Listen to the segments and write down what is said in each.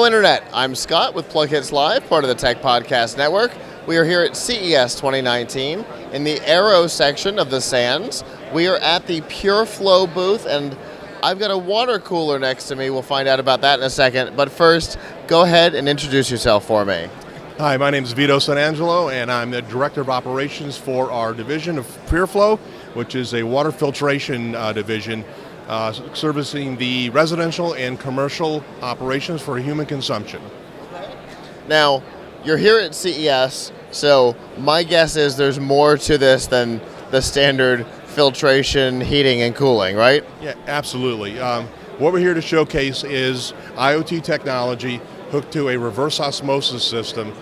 Hello Internet, I'm Scott with plughitzlive, part of the Tech Podcast Network. We are here at CES 2019 in the Aero section of the Sands. We are at the PureFlow booth, and I've got a water cooler next to me. We'll find out about that in a second. But first, go ahead and introduce yourself for me. Hi, my name is Vito Sanangelo, and I'm the Director of Operations for our division of PureFlow, which is a water filtration division servicing the residential and commercial operations for human consumption. Now, you're here at CES, so my guess is there's more to this than the standard filtration, heating, and cooling, right? Yeah, absolutely. What we're here to showcase is IoT technology hooked to a reverse osmosis system,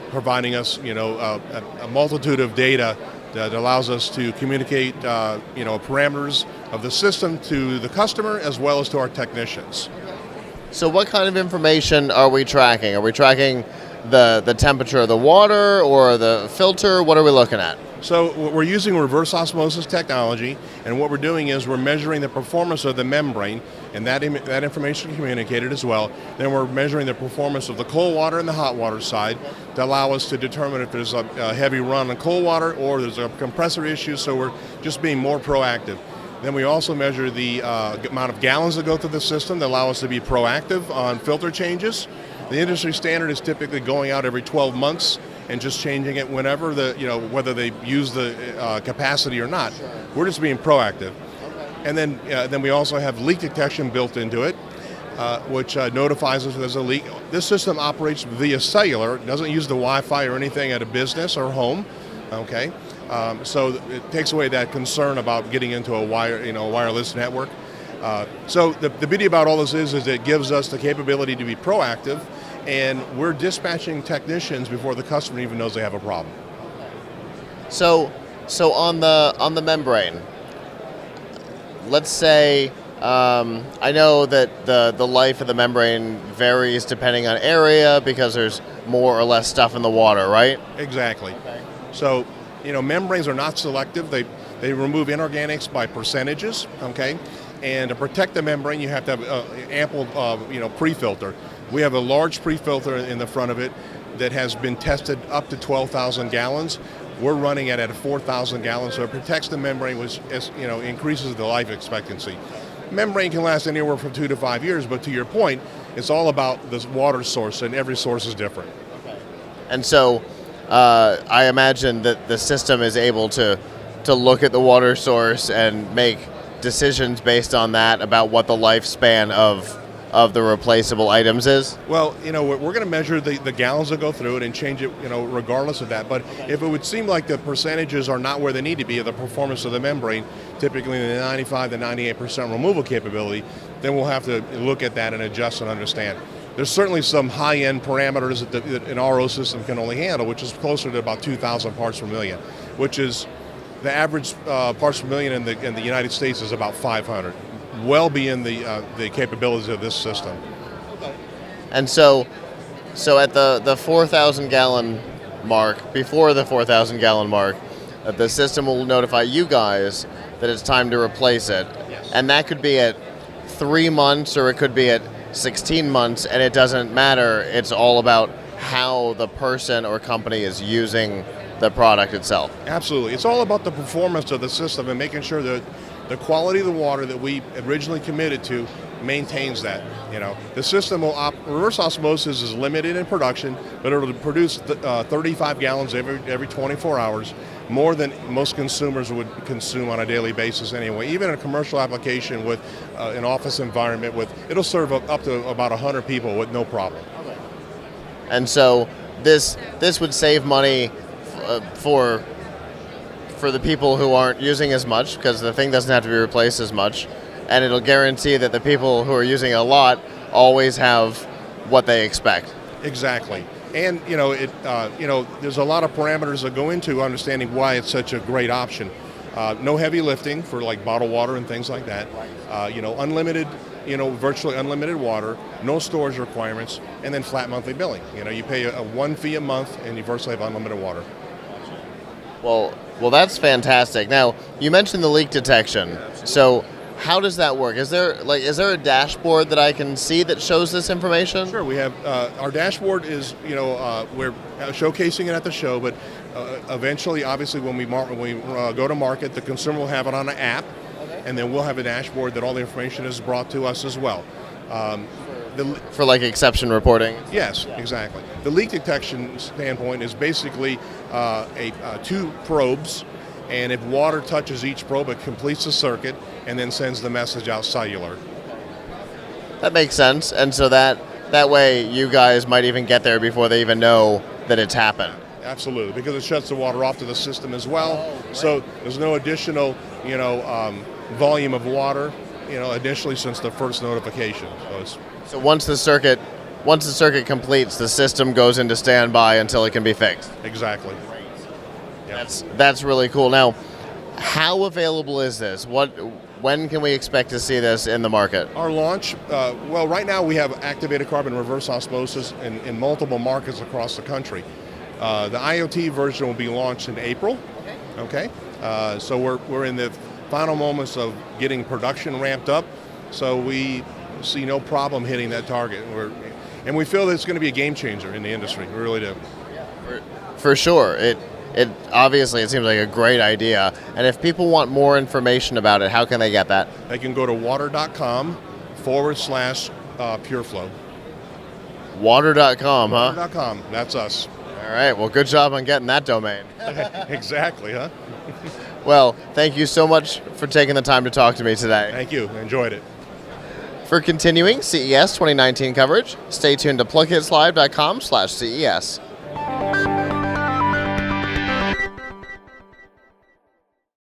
providing us, a multitude of data that allows us to communicate, parameters of the system to the customer as well as to our technicians. So what kind of information are we tracking? Are we tracking the temperature of the water or the filter? What are we looking at? So we're using reverse osmosis technology, and what we're doing is we're measuring the performance of the membrane, and that information is communicated as well. Then we're measuring the performance of the cold water and the hot water side to allow us to determine if there's a heavy run on cold water or there's a compressor issue, so we're just being more proactive. Then we also measure the amount of gallons that go through the system that allow us to be proactive on filter changes. The industry standard is typically going out every 12 months and just changing it whenever whether they use the capacity or not. Sure. We're just being proactive. Okay. And then we also have leak detection built into it, which notifies us if there's a leak. This system operates via cellular. It doesn't use the Wi-Fi or anything at a business or home. Okay, so it takes away that concern about getting into a wireless network. So the beauty about all this is it gives us the capability to be proactive, and we're dispatching technicians before the customer even knows they have a problem. So on the membrane, let's say I know that the life of the membrane varies depending on area because there's more or less stuff in the water, right? Exactly. Okay. So membranes are not selective. They remove inorganics by percentages. Okay. And to protect the membrane, you have to have ample, pre-filter. We have a large pre-filter in the front of it that has been tested up to 12,000 gallons. We're running it at 4,000 gallons, so it protects the membrane, which increases the life expectancy. Membrane can last anywhere from 2 to 5 years, but to your point, it's all about the water source, and every source is different. Okay. And so I imagine that the system is able to look at the water source and make decisions based on that about what the lifespan of the replaceable items is? Well, we're going to measure the gallons that go through it and change it, regardless of that. But if it would seem like the percentages are not where they need to be, the performance of the membrane, typically the 95 to 98% removal capability, then we'll have to look at that and adjust and understand. There's certainly some high-end parameters that an RO system can only handle, which is closer to about 2,000 parts per million, which is the average parts per million in the United States is about 500, well beyond the capabilities of this system. Okay. And so at the 4,000 gallon mark, before the 4,000 gallon mark, the system will notify you guys that it's time to replace it. Yes. And that could be at 3 months or it could be at 16 months, and it doesn't matter. It's all about how the person or company is using the product itself. Absolutely. It's all about the performance of the system and making sure that the quality of the water that we originally committed to maintains that. The system will reverse osmosis is limited in production, but it'll produce 35 gallons every 24 hours, more than most consumers would consume on a daily basis anyway. Even in a commercial application with an office environment, it'll serve up to about 100 people with no problem. Okay. And so this would save money for the people who aren't using as much, because the thing doesn't have to be replaced as much, and it'll guarantee that the people who are using it a lot always have what they expect. Exactly. And there's a lot of parameters that go into understanding why it's such a great option. No heavy lifting for like bottled water and things like that. Unlimited, virtually unlimited water, no storage requirements, and then flat monthly billing. You pay a one fee a month and you virtually have unlimited water. Well, that's fantastic. Now, you mentioned the leak detection. So How does that work? Is there a dashboard that I can see that shows this information? Sure, we have our dashboard is we're showcasing it at the show, but eventually, obviously, when we go to market, the consumer will have it on an app, and then we'll have a dashboard that all the information is brought to us as well. For like exception reporting? Yes, exactly. The leak detection standpoint is basically two probes, and if water touches each probe, it completes the circuit and then sends the message out cellular. That makes sense, and so that way you guys might even get there before they even know that it's happened. Absolutely, because it shuts the water off to the system as well, so there's no additional volume of water initially since the first notification. So once the circuit completes, the system goes into standby until it can be fixed. Exactly. Yep. That's really cool. Now, how available is this? When can we expect to see this in the market? Our launch, right now we have activated carbon reverse osmosis in multiple markets across the country. The IoT version will be launched in April. Okay. So we're in the final moments of getting production ramped up. So we see no problem hitting that target. And we feel that it's going to be a game changer in the industry. We really do. For sure. It obviously it seems like a great idea. And if people want more information about it, how can they get that? They can go to water.com/PureFlow. Water.com, huh? Water.com. That's us. All right. Well, good job on getting that domain. Exactly, huh? Well, thank you so much for taking the time to talk to me today. Thank you. I enjoyed it. For continuing CES 2019 coverage, stay tuned to plughitzlive.com/CES.